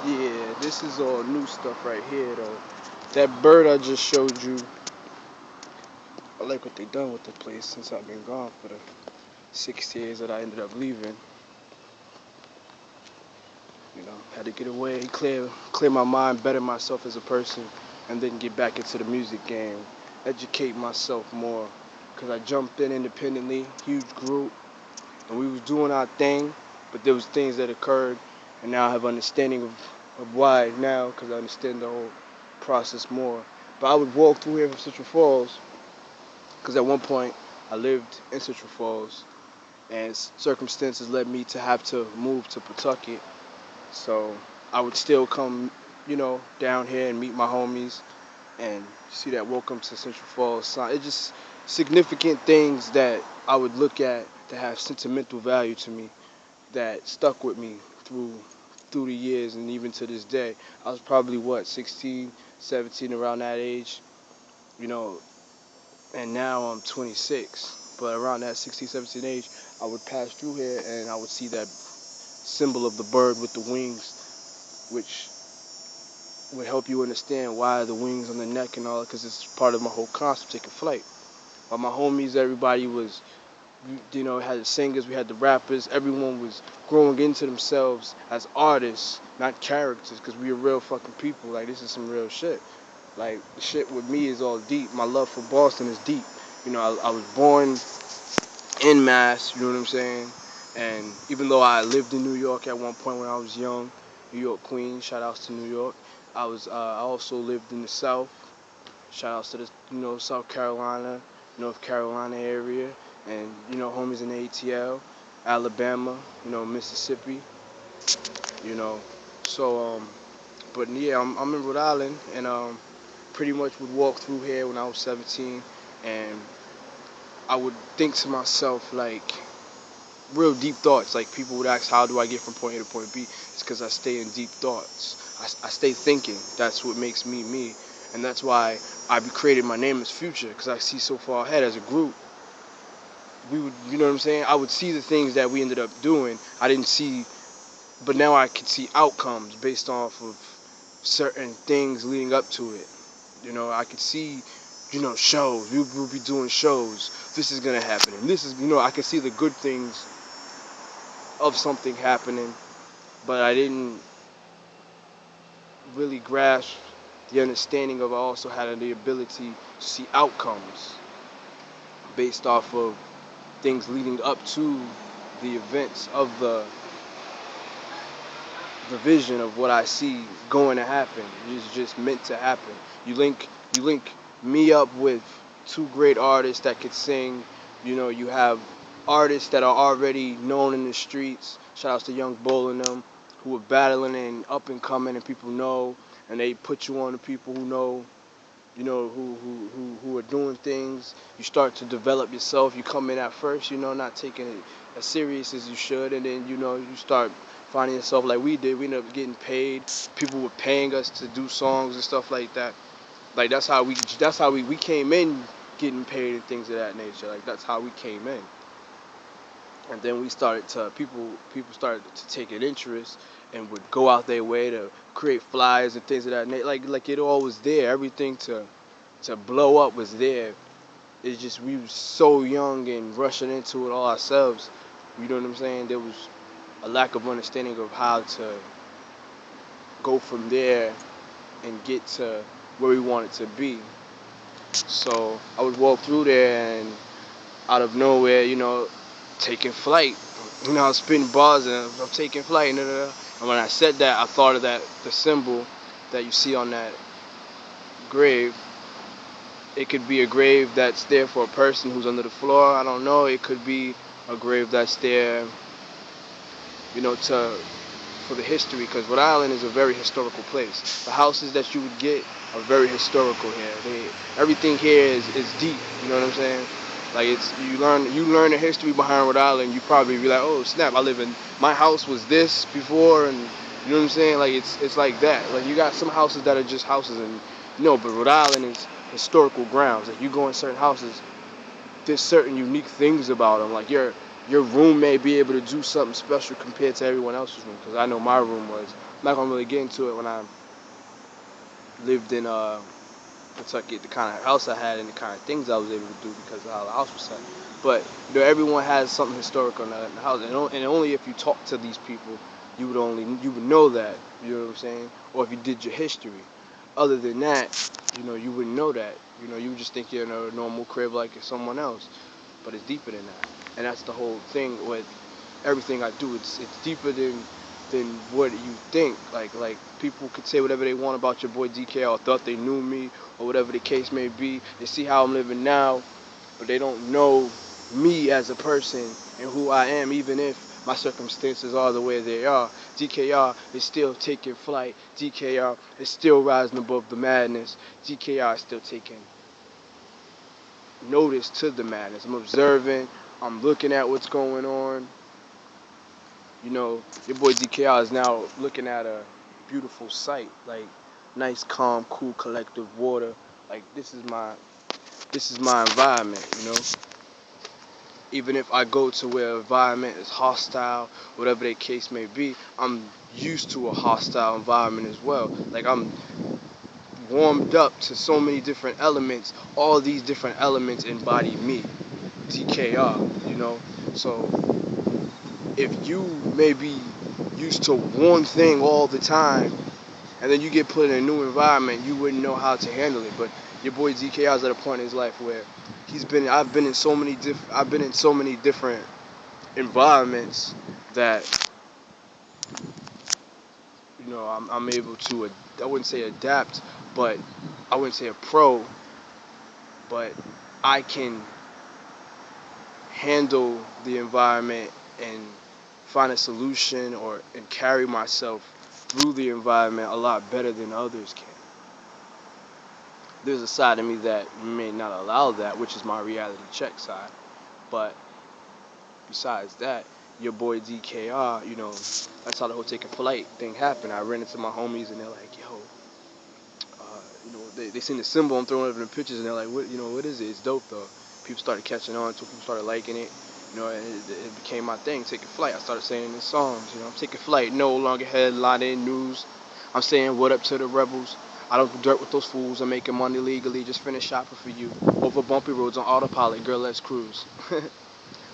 Yeah, this is all new stuff right here though. That bird I just showed you, I like what they done with the place since I've been gone for the 6 years that I ended up leaving. You know, had to get away, clear my mind, better myself as a person, and then get back into the music game, educate myself more. Cause I jumped in independently, huge group, and we was doing our thing, but there was things that occurred, and now I have understanding of why now, cause I understand the whole process more. But I would walk through here from Central Falls, cause at one point I lived in Central Falls, and circumstances led me to have to move to Pawtucket. So I would still come, down here and meet my homies and see that welcome to Central Falls sign. It's just significant things that I would look at that have sentimental value to me that stuck with me through the years and even to this day. I was probably what, 16, 17, around that age, you know, and now I'm 26. But around that 16, 17 age, I would pass through here and I would see that symbol of the bird with the wings, which would help you understand why the wings on the neck and all, because it's part of my whole concept, taking flight. But my homies, everybody was, had the singers, we had the rappers, everyone was growing into themselves as artists, not characters, because we are real fucking people. Like, this is some real shit. Like, the shit with me is all deep. My love for Boston is deep. I was born in Mass, you know what I'm saying? And even though I lived in New York at one point when I was young, New York Queen, shout outs to New York. I also lived in the South. Shout outs to the South Carolina, North Carolina area, and homies in the ATL, Alabama, Mississippi, you know. So but yeah, I'm in Rhode Island, and pretty much would walk through here when I was 17, and I would think to myself like real deep thoughts. Like people would ask, how do I get from point A to point B? It's because I stay in deep thoughts. I stay thinking. That's what makes me me, and that's why I created my name as Future, because I see so far ahead as a group. We would, you know what I'm saying? I would see the things that we ended up doing. I didn't see, but now I can see outcomes based off of certain things leading up to it. I could see, shows. We'll be doing shows. This is gonna happen, and this is, I can see the good things of something happening, but I didn't really grasp the understanding of I also had the ability to see outcomes based off of things leading up to the events of the vision of what I see going to happen. It's just meant to happen. You link me up with two great artists that could sing. You have artists that are already known in the streets. Shout outs to Young Bull and them, who are battling and up and coming, and people know, and they put you on to people who know, who are doing things. You start to develop yourself. You come in at first, not taking it as serious as you should, and then you start finding yourself like we did. We ended up getting paid. People were paying us to do songs and stuff like that. Like that's how we came in, getting paid and things of that nature. Like that's how we came in. And then we started to people started to take an interest and would go out their way to create flyers and things of that nature. Like it all was there. Everything to blow up was there. It's just we were so young and rushing into it all ourselves. You know what I'm saying? There was a lack of understanding of how to go from there and get to where we wanted to be. So I would walk through there and out of nowhere, taking flight. I was spitting bars and I'm taking flight. And when I said that, I thought of the symbol that you see on that grave. It could be a grave that's there for a person who's under the floor. I don't know. It could be a grave that's there, to for the history, because Rhode Island is a very historical place. The houses that you would get are very historical here. Everything here is deep. You know what I'm saying? Like you learn the history behind Rhode Island. You probably be like, oh snap, my house was this before, and you know what I'm saying. Like it's like that. Like you got some houses that are just houses, and but Rhode Island is historical grounds. Like you go in certain houses, there's certain unique things about them. Like your room may be able to do something special compared to everyone else's room. Because I know my room was. I'm not gonna really get into it when I lived in Kentucky, the kind of house I had and the kind of things I was able to do because of how the house was set. But everyone has something historic on the house, and only if you talk to these people, you would know that. You know what I'm saying? Or if you did your history. Other than that, you wouldn't know that. You would just think you're in a normal crib like someone else. But it's deeper than that, and that's the whole thing with everything I do. It's deeper than what you think. Like people could say whatever they want about your boy DK or thought they knew me or whatever the case may be. They see how I'm living now, but they don't know me as a person and who I am, even if my circumstances are the way they are. DKR is still taking flight. DKR is still rising above the madness. DKR is still taking notice to the madness. I'm observing. I'm looking at what's going on. Your boy DKR is now looking at a beautiful sight, like nice, calm, cool, collective water. Like this is my environment. Even if I go to where environment is hostile, whatever the case may be, I'm used to a hostile environment as well. Like I'm warmed up to so many different elements. All these different elements embody me, DKR. So if you may be used to one thing all the time, and then you get put in a new environment, you wouldn't know how to handle it. But your boy DKR is at a point in his life where I've been in so many different environments that I'm able to. I wouldn't say adapt, but I wouldn't say a pro, but I can handle the environment and find a solution and carry myself through the environment a lot better than others can. There's a side of me that may not allow that, which is my reality check side. But besides that, your boy DKR, that's how the whole taking flight thing happened. I ran into my homies and they're like, yo, they seen the symbol I'm throwing up in the pictures and they're like, what is it? It's dope though. People started catching on to it, people started liking it. And it became my thing, taking flight. I started saying in songs, I'm taking flight, no longer headlining news. I'm saying what up to the rebels. I don't do dirt with those fools. I'm making money legally, just finished shopping for you. Over bumpy roads on autopilot, girl, let's cruise.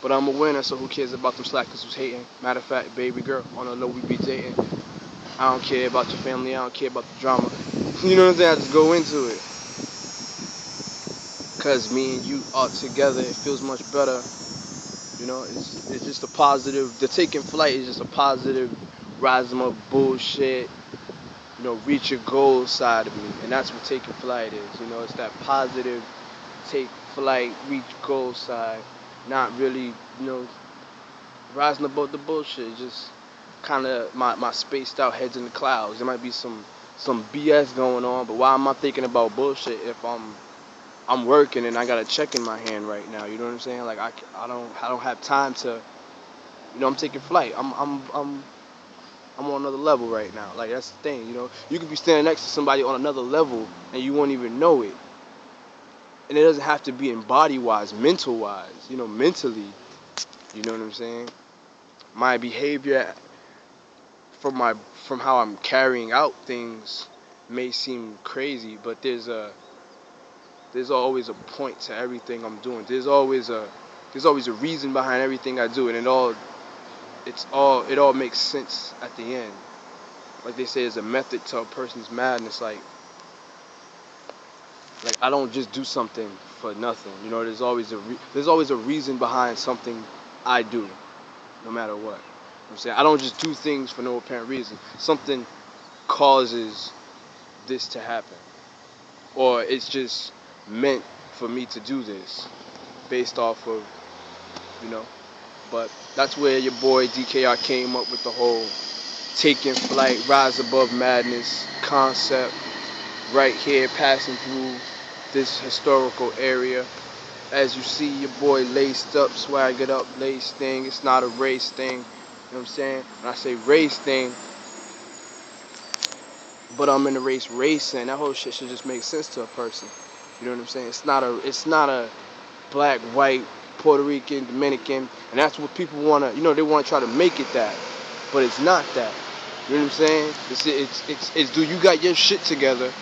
But I'm a winner, so who cares about them slackers who's hating? Matter of fact, baby girl, on the low we be dating. I don't care about your family, I don't care about the drama. You know what I'm saying? I just go into it. Because me and you are together, it feels much better. It's just a positive. The taking flight is just a positive, rising up bullshit. Reach your goal side of me, and that's what taking flight is. It's that positive, take flight, reach goal side. Not really, rising above the bullshit. Just kind of my spaced out heads in the clouds. There might be some BS going on, but why am I thinking about bullshit if I'm working and I got a check in my hand right now? You know what I'm saying? Like I don't have time to. I'm taking flight. I'm on another level right now. Like that's the thing. You could be standing next to somebody on another level and you won't even know it. And it doesn't have to be in body wise, mental wise. Mentally. You know what I'm saying? My behavior from how I'm carrying out things may seem crazy, but there's always a point to everything I'm doing. There's always a reason behind everything I do, and it all makes sense at the end. Like they say, there's a method to a person's madness. Like I don't just do something for nothing. There's always a reason behind something I do, no matter what. I'm saying I don't just do things for no apparent reason. Something causes this to happen, or it's just meant for me to do this, based off of, But that's where your boy DKR came up with the whole taking flight, rise above madness concept. Right here, passing through this historical area. As you see your boy laced up, swaggered up, laced thing. It's not a race thing. You know what I'm saying? When I say race thing, but I'm in the race racing, that whole shit should just make sense to a person. You know what I'm saying? It's not a black, white, Puerto Rican, Dominican, and that's what people wanna, they wanna try to make it that, but it's not that. You know what I'm saying? It's do you got your shit together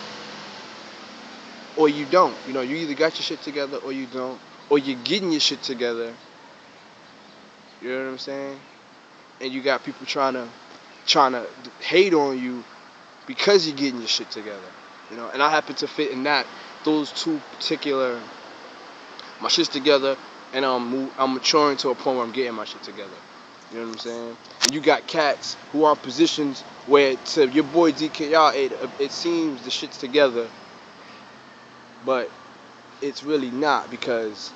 or you don't? You either got your shit together or you don't, or you're getting your shit together. You know what I'm saying? And you got people trying to hate on you because you're getting your shit together. And I happen to fit in those two particular, my shit's together, and I'm maturing to a point where I'm getting my shit together. You know what I'm saying? And you got cats who are in positions where, to your boy DKR, it seems the shit's together, but it's really not, because